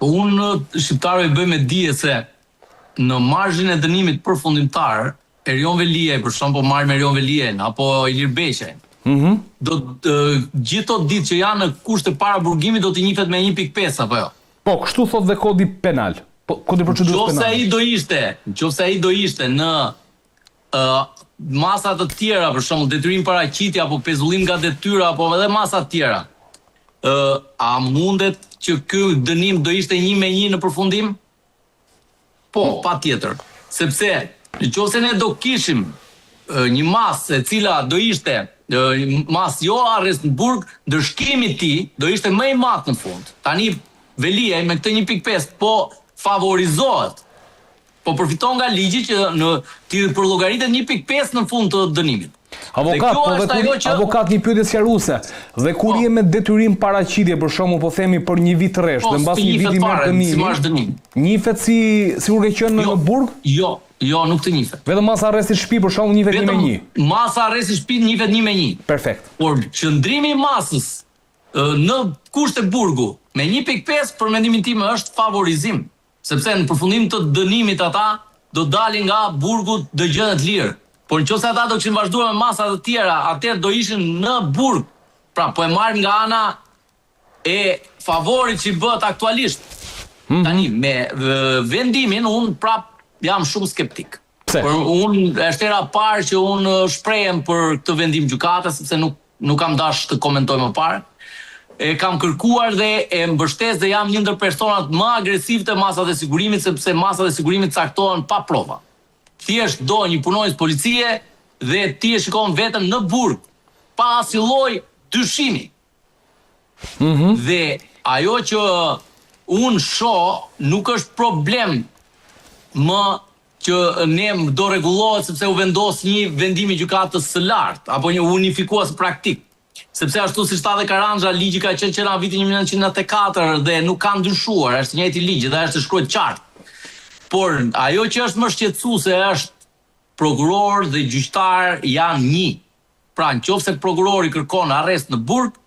Unë shqiptarëve bëj me dije se në margin e dënimit përfundimtar, Erion Veliaj, për shembull, marr me Erion Veliajin apo Ilir Beqaj. Do gjithë ato ditë që janë në kushte para burgimit do t'i njihet me 1.5 apo jo. Po, kështu thot dhe kodi penal. Po, kodi procedurës penale. Nëse ai do ishte në masa të tjera, për shembull, detyrim paraqitje apo pezullim nga detyra apo edhe masa të tjera. A mundet që ky dënim do ishte 1-1 në përfundim? Po, patjetër. Sepse nëse ne do kishim një masë e cila do ishte masë jo arrest në burg, ndërshkimi i tij do ishte më i madh në fund. Tani Veliaj me këtë 1.5 po favorizohet. Po përfiton nga ligji që ti përllogaritet 1.5 në fund të dënimit. Avokat, një pyetje sqaruese. Dhe kur je me detyrim paraqitje, për shembull, po themi për një vit rresht, dhe mbas një viti merr dënimin. Njihet si kur ke qenë në burg? Jo, nuk të njihet. Vetëm masa arresti shtëpi, për shembull, njihet 1-1. Masa arresti shtëpi njihet 1-1. Perfekt. Por qëndrimi i masës në kushte burgu me 1.5 për mendimin tim është favorizim, sepse në përfundim të dënimit ata do dalin nga burgu dëgjën të lirë. Por nëse ata do kishin vazhduar me masa të tjera, atëherë do ishin në burg. Pra po e marrim nga ana e favorit që bëhet aktualisht. Tani me vendimin unë prap jam shumë skeptik. Pse? Por unë është era parë që unë shprehem për këtë vendim gjykatës, sepse nuk kam dash të komentoj më parë. E kam kërkuar dhe e mbështes dhe jam një ndër personat më agresiv të masat e sigurimit, sepse masat e sigurimit caktohen pa prova. Thjesht do një punonjës policie dhe ti e shikon vetëm në burg, pa asnjë lloj dyshimi. Dhe ajo që unë shoh nuk është problem më që ne do rregullohet sepse u vendos një vendim i gjykatës së lartë apo një unifikues praktik. Sepse ashtu si shtatë Karanxha, ligji ka qenë që në vitin 1994 dhe nuk ka ndryshuar, është njëjti ligj dhe është shkruar qartë. Por ajo që është më shqetësuese është prokuror dhe gjyqtar janë një. Pra nëse prokurori kërkon arrest në burg,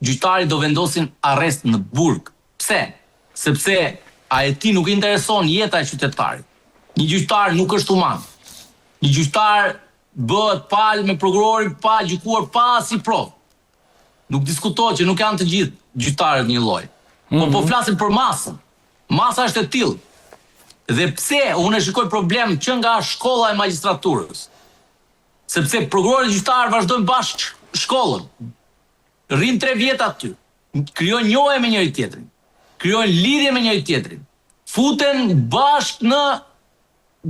gjyqtari do vendosin arrest në burg. Pse? Sepse ti nuk intereson jeta e qytetarit. Një gjyqtar nuk është human. Një gjyqtar bëhet palë me prokurorin pa gjykuar pa asnjë provë. Nuk diskutohet që nuk janë të gjithë gjyqtarët një lloj. Po flasim për masën. Masa është e tillë. Dhe pse unë e shikoj problem që nga shkolla e magjistraturës. Sepse prokurorët dhe gjyqtarët vazhdojnë bashkë shkollën. Rrin 3 vjet aty. Krijojnë njohje me njëri tjetrin. Krijojnë lidhje me njëri tjetrin. Futen bashkë në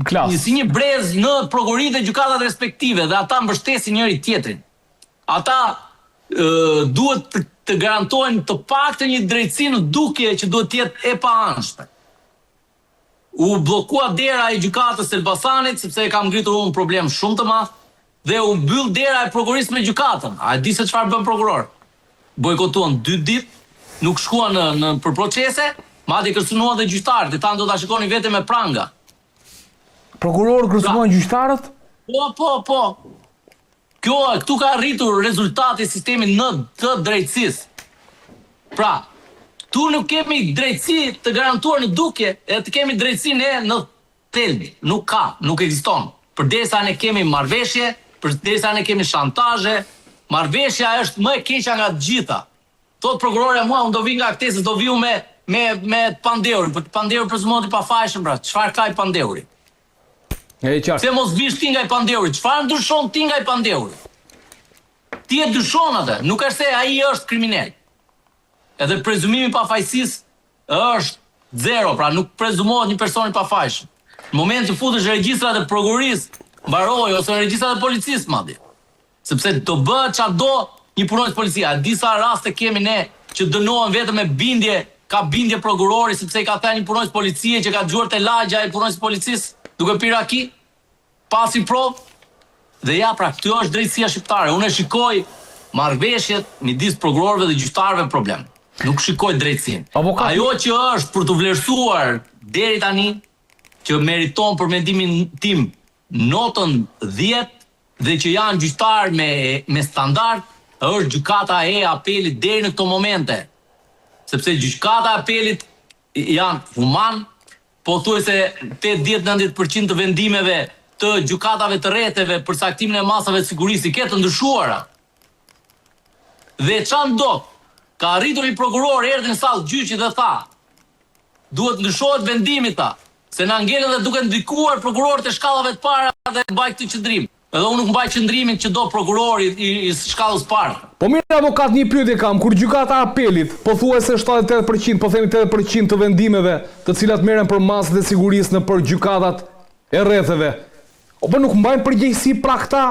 klasë. Si një brez në prokuroritë dhe gjykatat respektive dhe ata mbështesin njëri tjetrin. Ata duhet të garantojnë të paktën një drejtësi në dukje që duhet të jetë e paanshme. U bllokua dera e gjykatës Elbasanit sepse e kam ngritur unë problem shumë të madh dhe u mbyll dera e prokurorisë me gjykatën. A e di se çfarë bën prokuror? Bojkotuan 2 ditë, nuk shkuan për procese, madje kërcënuan dhe gjyqtarët, tanë do ta shikonin vetëm me pranga. Prokurorët kërcënuan gjyqtarët? Po. Këtu ka arritur rezultati i sistemit në të drejtësisë. Pra, tu nuk kemi drejtësi të garantuar në dukje, e të kemi drejtësi ne në thelbi. Nuk ekziston. Përderisa ne kemi marrëveshje, përderisa ne kemi shantazhe, marrëveshja është më e keqja nga të gjitha. Thot prokurorja mua, unë do vi nga aktesës, do viu me Pandeurin, por Pandeuri prezumohet i pafajshëm, pra, çfarë ka i Pandeuri? Se mos vish ti nga i Pandeuri, çfarë ndryshon ti nga i Pandeuri? Ti e dyshon atë, nuk është se ai është kriminal. Edhe prezumimi i pafajësisë është 0, pra nuk prezumohet një person i pafajshëm. Në moment që futesh në regjistrat e prokurorisë, mbaroj ose në regjistrat e policisë madje. Sepse do bëhet çado një punonjës policia. Disa raste kemi ne që dënohen vetëm me bindje, ka bindje prokurori sepse i ka thënë një punonjës policie që ka dëgjuar te lagja e punonjës policisë duke pirë raki, pasi provë. Dhe ja, pra, kjo është drejtësia shqiptare. Unë e shikoj marrëveshjet midis prokurorëve dhe gjyqtarëve problem. Nuk shikoj drejtësinë. Ajo që është për të vlerësuar deri tani, që meriton për mendimin tim notën 10 dhe që janë gjyqtarë me standard, është gjykata e apelit deri në këto momente. Sepse gjykata e apelit janë human, po thuaj se 80-90% të vendimeve të gjykatave të rreteve për saktimin e masave të sigurisë ketë ndryshuara. Dhe çan do? Ka arritur një prokuror, erdhi në sallë gjyqi dhe tha, duhet ndryshohet vendimi ta, se na ngelen dhe duke ndikuar prokurorët e shkallave të para dhe mbaj këtë qëndrim. Edhe unë nuk mbaj qëndrimin që do prokurori i shkallës parë. Po mirë avokat, një pyetje kam, kur gjykata apelit, po thuajse 78%, po themi 80% të vendimeve të cilat merren për masat e sigurisë në për gjykatat e rretheve, po nuk mbajnë përgjegjësi pra këta?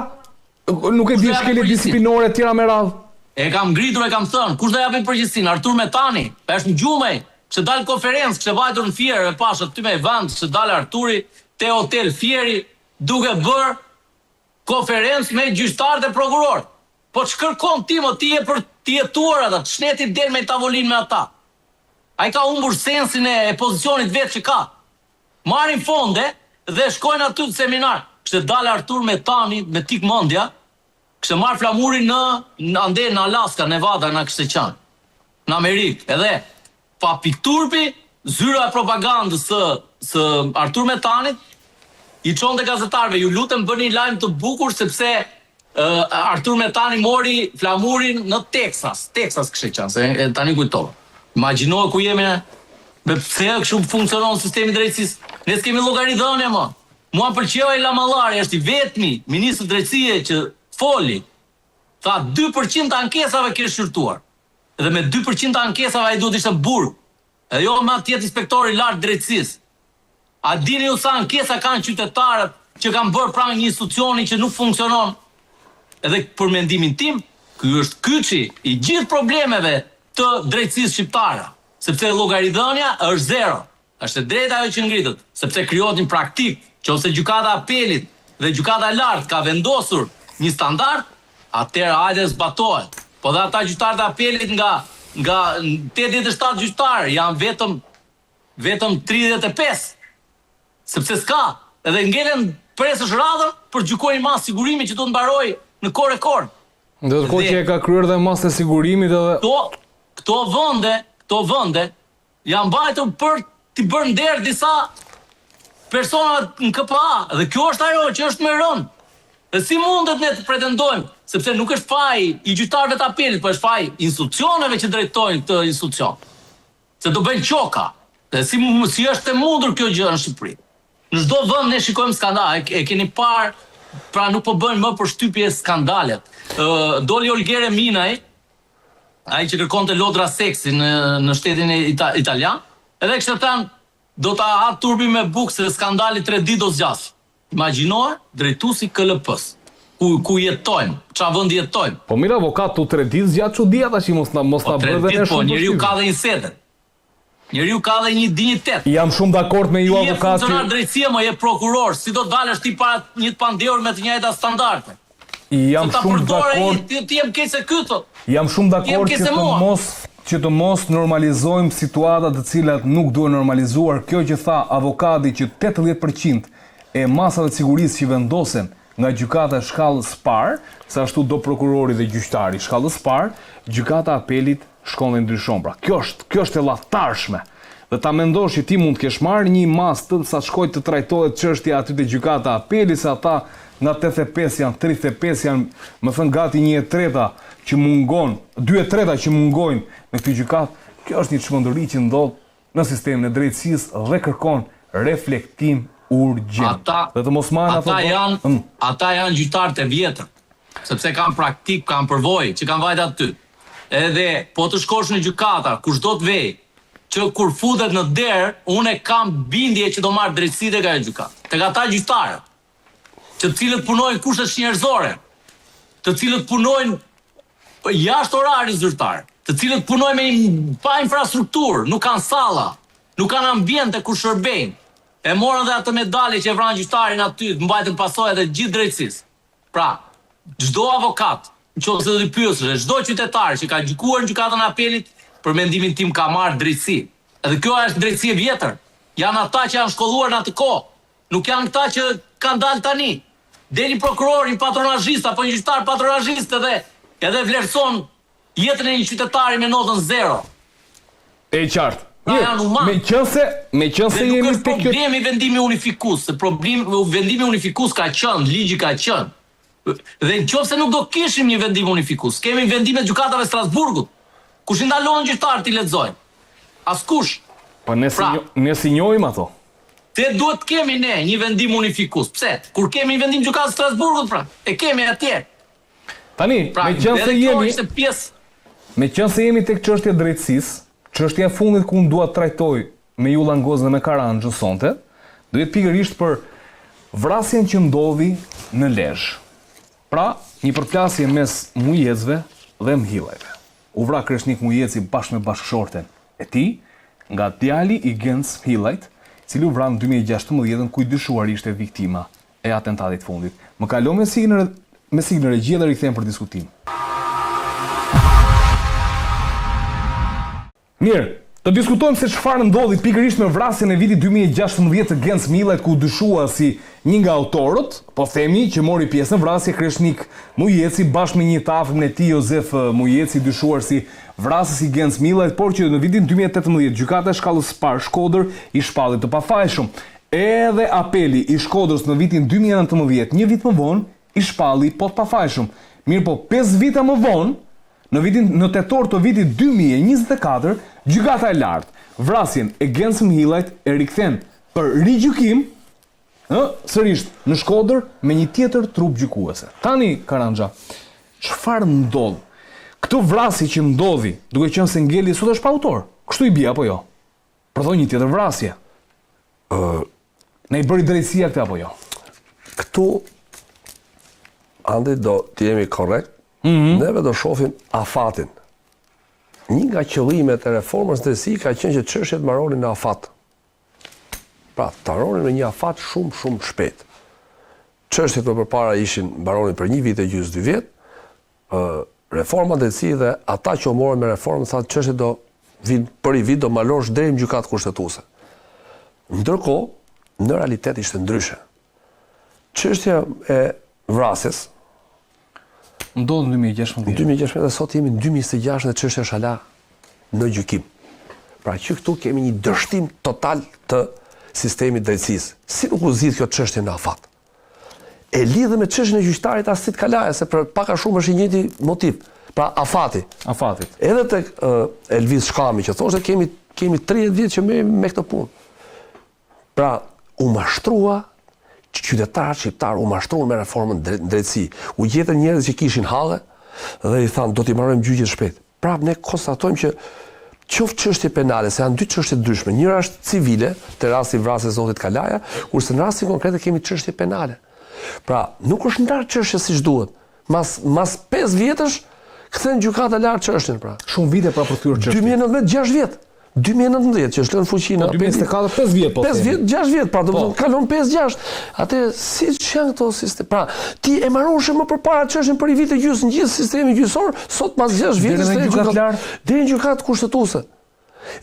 Nuk e di shkelje disiplinore tjera me radhë? E kam ngritur, e kam thënë, kush do japin përgjegjësinë? Artur Metani, është në gjumej, që dalë konferencë, kështë vajtur në Fierë, e pasha ty me vend, që dalë Arturi te hotel Fieri, duke bërë konferencë me gjyqtarët e prokurorët. Po që kërkon ti, mo, ti e për ti jetuar ata, të shneti del me tavolin me ata. A i ka humbur sensin e pozicionit vetë që ka. Marin fonde dhe shkojnë aty të seminar. Kështë dalë Artur Metani me tik mëndja, kështë marrë flamurin në Alaska, Nevada, në kështë qanë. Në Amerikë, edhe pa pikturpi, zyra e propagandës së Artur Metanit, i qonë të gazetarve, ju lutem bëni lajmë të bukur, sepse Artur Metani mori flamurin në Texas kështë qanë, se tani kujtova. Imagjinohë ku jemi ne, pse kështu funksionon sistemi drejtësisë, ne s'kemi llogaridhënie më. Mua pëlqeu Ela Mallari, është i vetmi ministri drejtësie që foli, tha 2% ankesave ke shqyrtuar. Dhe me 2% ankesave ai duhet ishte burg. Edhe jo me atjet inspektori lartë drejtësisë. A dini ju sa ankesa kanë qytetarët që kanë bërë pranë një institucioni që nuk funksionon? Edhe për mendimin tim, ky është kyçi i gjithë problemeve të drejtësisë shqiptare, sepse llogaridhënia është zero. Është e drejta ajo që ngritet, sepse krijohet një praktik që ose gjykata apelit dhe gjykata e lartë ka vendosur një standard, atëherë hajde zbatohet. Po dhe ata gjyqtarët e apelit nga 87 gjyqtarë janë vetëm 35. Sepse s'ka, edhe ngelen presësh radhën për gjykojnë masë sigurimi që do të mbaroj në kohë rekord. Dhe të kohë që e ka kryer dhe masë e sigurimit edhe... Këto vënde janë bajtur për t'i bërë nder disa personat në KPA, dhe kjo është ajo që është me rënd. Dhe si mundet ne të pretendojmë, sepse nuk është faj i gjyqtarëve të apelit, po është faj institucioneve që drejtojnë këtë institucion. Se do bëjnë qoka. Dhe si është e mundur kjo gjë në Shqipëri. Në çdo vend ne shikojmë skandale, e keni parë, pra nuk po bëjnë më përshtypje skandalet. Doli Olgere Minaj, ai që kërkonte lodra seksi në shtetin italian, edhe kishte thënë do ta ha turbi me bukë se skandali 3 ditë do zgjas. Imagjinoa drejtuesi KLP-s. Ku jetojmë, çfarë vendi jetojmë. Po mirë avokat, tu 3 ditë zgjat çudia tash mos na bëre ne shumë. Po njeriu ka dhe një setet. Njeriu ka dhe një dinjitet. Jam shumë dakord me ju avokat. Je funksionar drejtësie, më je prokuror, si do dalësh ti para një pandehur me të njëjta standarde. Jam shumë dakord. Ti jam keq se ky thot. Jam shumë dakord që të mos normalizojmë situata të cilat nuk duhen normalizuar. Kjo që tha avokati që 80% e masave të sigurisë që vendosen nga gjykata e shkallës parë, se ashtu do prokurori dhe gjyqtari shkallës parë, gjykata apelit shkon dhe ndryshon. Pra, kjo është e llatarshme. Dhe ta mendosh që ti mund të kesh marrë një masë të sa shkoj të trajtohet çështja aty te gjykata apelit, se ata nga 85 janë 35 janë, më thënë gati 1/3 që mungon, 2/3 që mungojnë në këtë gjykatë. Kjo është një çmenduri që ndodh në sistemin e drejtësisë dhe kërkon reflektim urgjent. Dhe të mos marrin ata janë gjyqtarët e vjetër, sepse kanë praktik, kanë përvojë që kanë vajt aty. Edhe po të shkosh në gjykata, kushdo të vej, që kur futet në derë, unë kam bindje që do marrë drejtësi tek ajo gjykatë. Tek ata gjyqtarë, të cilët punojnë kushtet njerëzore, të cilët punojnë jashtë orarit zyrtar, të cilët punojnë pa infrastrukturë, nuk kanë salla, nuk kanë ambiente ku shërbejnë. E morën dhe atë medalje që e vranë gjyqtarin aty, mbajtën pasojat e gjithë drejtësisë. Pra, çdo avokat, nëse do t'i pyesësh, çdo qytetar që ka gjykuar në gjykatën e apelit, për mendimin tim ka marrë drejtësi. Edhe kjo është drejtësi e vjetër. Janë ata që janë shkolluar në atë kohë. Nuk janë këta që kanë dalë tani. Deli prokuror, një patronazhist apo një gjyqtar patronazhist edhe vlerëson jetën e një qytetari me notën 0. E qartë. Ta janë human. Me qëse jemi të kjo... problemi vendimi unifikus, se vendimi unifikus ka qënë, ligji ka qënë. Dhe në qofë se nuk do kishim një vendim unifikus, kemi vendime gjykatave Strasburgut, kush i ndalon gjyqtarët i lexojnë? Askush. Po ne si njohim ato. Te duhet kemi ne një vendim unifikus. Pse? Kur kemi një vendim gjykatë Strasburgut, pra, e kemi atje. Tani, me qënë se jemi tek çështja e drejtësisë, çështja e fundit ku unë dua të trajtoj me Julla Ngozën dhe me Karanxhën sonte, do jetë pikërisht për vrasjen që ndodhi në Lezhë. Pra, një përplasje mes mujecëve dhe mhillajve. U vra Kreshnik Mujeci bashkë me bashkëshorten e tij, nga djali i Gens Mhillajt, cili u vra në 2016, ku i dyshuar ishte viktima e atentatit fundit. Më kalon me signë regjia dhe rikthehem për diskutim. Mirë, të diskutojmë se çfarë ndodhi pikërisht me vrasjen e vitit 2016 të Gens Mhillajt, ku dyshua si një nga autorët, po themi që mori pjesë në vrasje Kreshnik Mujeci bashkë me një të afërm e tij Jozef Mujeci, dyshuar si vrasës i Gens Mhillajt, por që në vitin 2018 gjykata e shkallës së parë Shkodër i shpalli të pafajshëm. Edhe apeli i Shkodrës në vitin 2019, një vit më vonë, i shpalli po të pafajshëm. Mirë po, 5 vite më vonë, në tetor të vitit 2024, gjykata e lartë vrasjen e Gens Mhillajt e rikthen për rigjykim sërish në Shkodër me një tjetër trup gjykuese. Tani, Karanxha, çfarë ndodh? Këtë vrasje që ndodhi, duke qenë se Ngeli sot është pa autor, kështu i bie apo jo? Përdoj një tjetër vrasje. Ne i bëri drejtësia këtë apo jo? Këtu, Andi, do të jemi korrekt, neve do shohim afatin. Një nga qëllimet e reformës drejtësi ka qenë që çështjet mbaronin në afat. Pra, të mbaronin me një afat shumë shpejt. Çështjet më përpara ishin mbaronin për 1 vit e gjysmë 2 vjet. Reforma drejtësi dhe ata që u morën me reformën thanë çështjet do vinë për i vit do malosh deri në gjykatë kushtetuese. Ndërkohë, në realitet ishte ndryshe. Çështja e vrasjes ndodh në 2016. Në 2016 dhe sot jemi në 2026 dhe çështja është hala në gjykim. Pra që këtu kemi një dështim total të sistemit drejtësisë. Si nuk u zgjidh kjo çështje në afat? E lidhe me çështjen e gjyqtarit Arsit Kalaja, se për pak a shumë është i njëjti motiv. Pra afatit. Edhe tek Elvis Shkami që thoshte kemi 30 vjet që me këtë punë. Pra u mashtrua qytetarët shqiptar u mashtruan me reformën drejtësi. U gjetën njerëz që kishin halle dhe i thanë do t'i marrojmë gjyqjet shpejt. Prapë ne konstatojmë që qoftë çështje penale, se janë 2 çështje ndryshme. Njëra është civile, te rasti vrasjes zotit Kalaja, kurse në rastin konkret kemi çështje penale. Pra, nuk është ndarë çështja siç duhet. Mas 5 vjetësh kthen gjykata lart çështjen pra. Shumë vite pra për thyrë çështje. 2019 6 vjet. 2019 që është lënë fuqinë 2024 5 vjet po. 5 vjet, 6 vjet, pra do të kalon 5-6. Atë si janë këto sisteme? Pra, ti e marroshe më përpara çështjen për i vit të gjysmë, në gjithë sistemi gjyqësor, sot pas 6 vjetësh deri në gjykatë kushtetuese.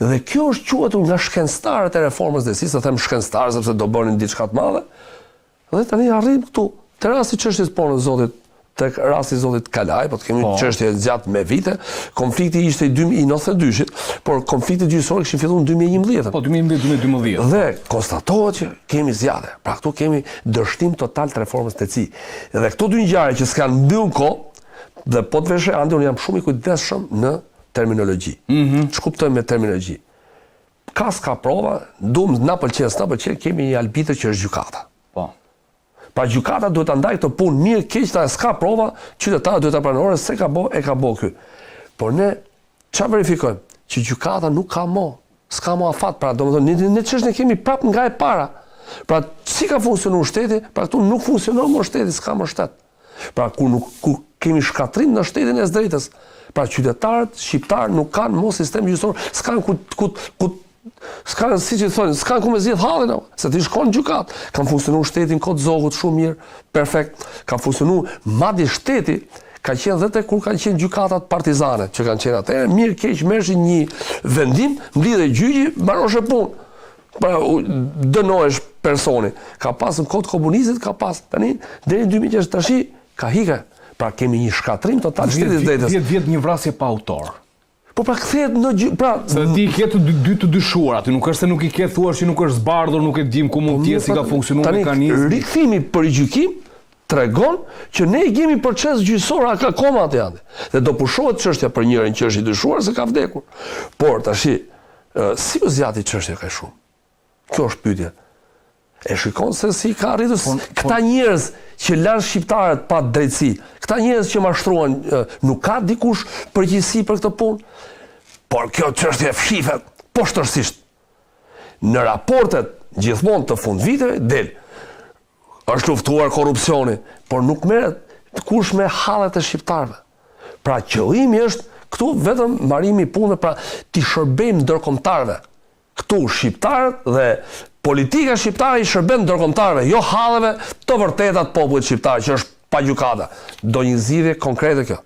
Dhe kjo është quajtur nga shkencëtarët e reformës drejtësisë, të them shkencëtarë sepse do bënin diçka të madhe. Dhe tani arrim këtu, te rasti çështjes punës zotit tek rasti i zotit Kalaj, po të kemi çështje gjatë me vite. Konflikti ishte i 2092-shit, por konfliktet gjyqësor kishin filluar në 2011. Po 2011-2012. Dhe konstatohet që kemi zgjatje. Pra këtu kemi dështim total të reformës drejtësi. Dhe këto dy ngjarje që s'kan mbyllur kohë, dhe po të veshë andi, unë jam shumë i kujdesshëm në terminologji. Ç'kuptojmë me terminologji? Ka s'ka prova, duam na pëlqen, s'na pëlqen, kemi një arbitër që është gjykata. Pra gjykata duhet ta ndajë këtë punë mirë keq, ta s'ka prova, qytetarët duhet ta pranojnë se ka bë, e ka bë ky. Por ne çfarë verifikojmë? Që gjykata nuk ka më, s'ka më afat, pra domethënë ne çështën kemi prapë nga e para. Pra si ka funksionuar shteti, pra këtu nuk funksionon më shteti, s'ka më shtet. Pra kur kemi shkatrim në shtetin e së drejtës, pra qytetarët shqiptar nuk kanë më sistem gjyqësor, s'kan si që thonë, s'kan ku me zgjedh hallin, se ti shkon në gjykat. Kanë funksionuar shtetin kod zogut shumë mirë, perfekt. Ka funksionuar madje shteti ka qenë dhe kur kanë qenë gjykatat partizane, që kanë qenë atëherë, mirë keq merrshin një vendim, mblidhe gjyqi, mbaroshe punë. Pra dënohesh personi. Ka pas në kod komunistit, ka pas tani deri në 2006 tash ka hike. Pra kemi një shkatrim total shtetit drejtës. 10 vjet një vrasje pa autor. Po pra kthehet në se ti ke dy të dyshuar, aty nuk është se nuk i ke thuar që nuk është zbardhur, nuk e dim ku mund të jetë, si ka funksionuar mekanizmi. Rikthimi për gjykim tregon që ne kemi proces gjyqësor akoma atë janë. Dhe do pushohet çështja për njërin që është i dyshuar se ka vdekur. Por tash si u zgjati çështja kaq shumë? Kjo është pyetja. E shikon se si ka arritur këta njerëz që lanë shqiptarët pa drejtësi, këta njerëz që mashtruan, nuk ka dikush përgjegjësi për këtë punë. Por kjo çështje fshihet poshtërsisht. Në raportet gjithmonë të fundviteve del është luftuar korrupsioni, por nuk merret kush me hallet e shqiptarëve. Pra qëllimi është këtu vetëm marrimi i punëve, pra ti shërbejmë ndërkombëtarëve. Këtu shqiptarët dhe politika shqiptare i shërben ndërkombëtarëve, jo halleve të vërteta të popullit shqiptar, që është pa gjykata. Do një zgjidhje konkrete kjo.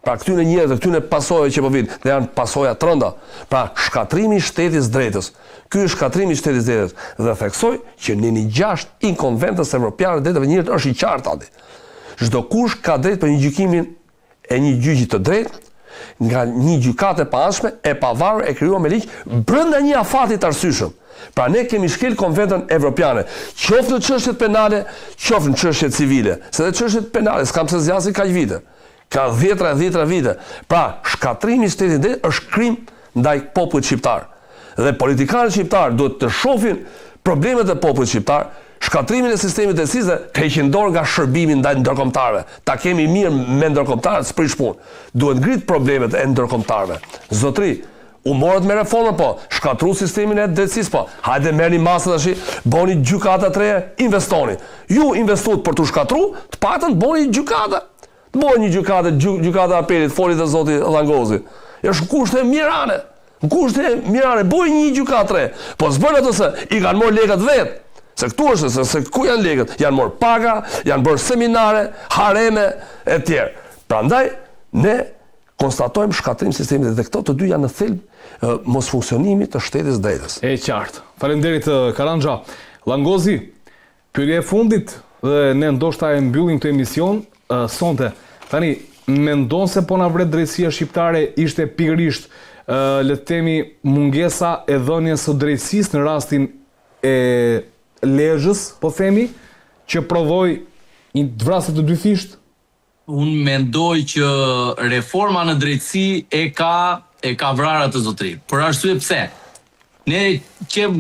Pra këtyne njerëzve, këtyne pasojave që po vinë, dhe janë pasoja të rënda. Pra shkatrimi i shtetit drejtës. Ky është shkatrimi i shtetit drejtës dhe theksoj që në 6 inkonventës evropiane drejtave njerëzit është i qartë aty. Çdo kush ka drejt për një gjykimin e një gjyqi të drejtë, nga një gjykate pa anshme, e pavarur, e krijuar me ligj brenda një afati të arsyeshëm. Pra ne kemi shkel konventën evropiane, qoftë në çështjet penale, qoftë në çështjet civile. Se dhe çështjet penale s'kam se zgjasin kaq vite. Ka 10 vite. Pra, shkatrimi i shtetit drejtë është krim ndaj popullit shqiptar. Dhe politikanët shqiptar duhet të shohin problemet e popullit shqiptar, shkatrimin e sistemit të drejtësisë dhe heqin dorë nga shërbimi ndaj ndërkombëtarëve. Ta kemi mirë me ndërkombëtarët, s'prish punë. Duhet ngrit problemet e ndërkombëtarëve. Zotri, u morët me reformën, po, shkatru sistemin e drejtësisë, po, hajde merrni masë tash, bëni gjykata të reja, investoni. Ju investuat për të shkatru, të paktën bëni gjykata. Të bëni një gjykata apelit, foli të zoti Dhangozi. Është kushte mirane. Kushte mirane, bëni një gjykatë të re. Po s'bën ato se i kanë marrë lekët vetë. Se këtu është, se ku janë lekët? Janë morë paga, janë bërë seminare, hareme, e tjerë. Prandaj, ne konstatojmë shkatrim sistemit dhe këto të dy janë në thelb mos funksionimit të shtetit drejtës. E qartë. Faleminderit Karanxha. Dhangozi, pyetja e fundit dhe ne ndoshta e mbyllim këtë emision sonte. Tani, mendon se po na vret drejtësia shqiptare ishte pikërisht le të themi mungesa e dhënies së drejtësisë në rastin e Lezhës, po themi, që provoi një vrasje të dyfisht? Unë mendoj që reforma në drejtësi e ka vrarë atë zotëri. Për arsye pse? Ne që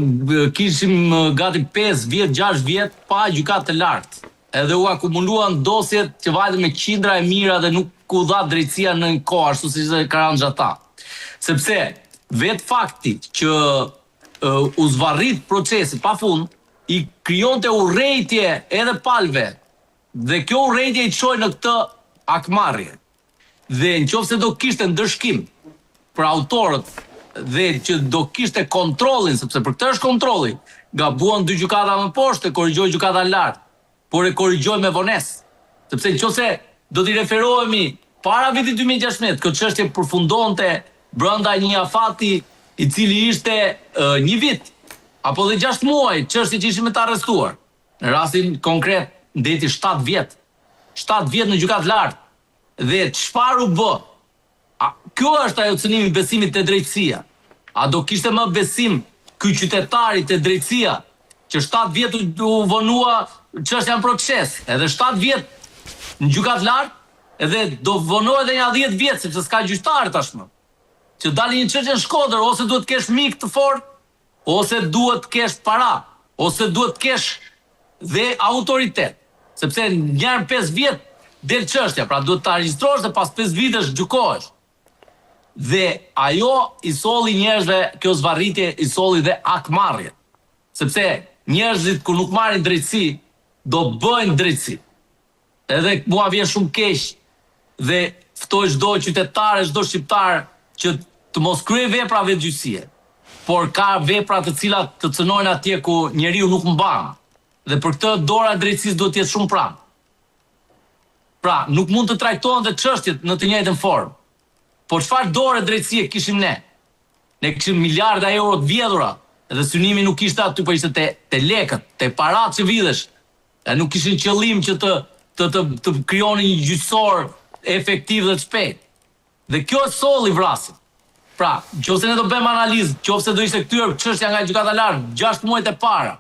kishim gati 5 vjet, 6 vjet pa gjykatë të lartë. Edhe u akumuluan dosjet që vajtën me qindra e mira dhe nuk u dha drejtësia në kohë, ashtu siç e Karanxha tha. Sepse vetë fakti që u zvarrit procesi pafund i krijonte urrejtje edhe palve. Dhe kjo urrejtje i çoi në këtë akmarrje. Dhe nëse do kishte ndërshkim për autorët dhe që do kishte kontrollin, sepse për këtë është kontrolli, gabuan 2 gjykata më poshtë, korrigjoi gjykata lart, por e korrigjoi me vonesë. Sepse nëse do t'i referohemi para vitit 2016, kjo çështje përfundonte brenda një afati i cili ishte 1 vit apo dhe 6 muaj, çështje që ishim të arrestuar. Në rastin konkret, ndeti 7 vjet. 7 vjet në gjykatë lart. Dhe çfarë u bë? Kjo është ajo cënimi besimit te drejtësia. A do kishte më besim ky qytetari te drejtësia që 7 vjet u vonua çështja në proces, edhe 7 vjet në gjykatë lart, edhe do vonohet edhe një 10 vjet sepse s'ka gjyqtar tashmë. Që dalin një çështje në Shkodër, ose duhet të kesh mik të fortë, ose duhet të kesh para, ose duhet të kesh dhe autoritet. Sepse njërë 5 vjet del çështja, pra duhet të regjistrohesh dhe pas 5 vitesh gjykohesh. Dhe ajo i solli njerëzve, kjo zvarritje i solli dhe akmarrje. Sepse njerëzit kur nuk marrin drejtësi, do bëjnë drejtësi. Edhe mua vjen shumë keq dhe ftoj çdo qytetar, çdo shqiptar që të mos kryej vepra vetgjyqësie. Por ka vepra të cilat të cënojnë atje ku njeriu nuk mban. Dhe për këtë dora e drejtësisë duhet të jetë shumë pranë. Pra, nuk mund të trajtohen dhe çështjet në të njëjtën formë. Por çfarë dore drejtësie kishim ne? Ne kishim miliarda euro të vjedhura, dhe synimi nuk ishte aty, po ishte te lekët, te paratë që vidhesh. Nuk kishin qëllim që të krijonin një gjyqësor efektiv dhe të shpejtë. Dhe kjo e solli vrasin. Pra, nëse ne do bëjmë analizë, nëse do ishte kthyer çështja nga gjykata e lartë 6 muajt e para,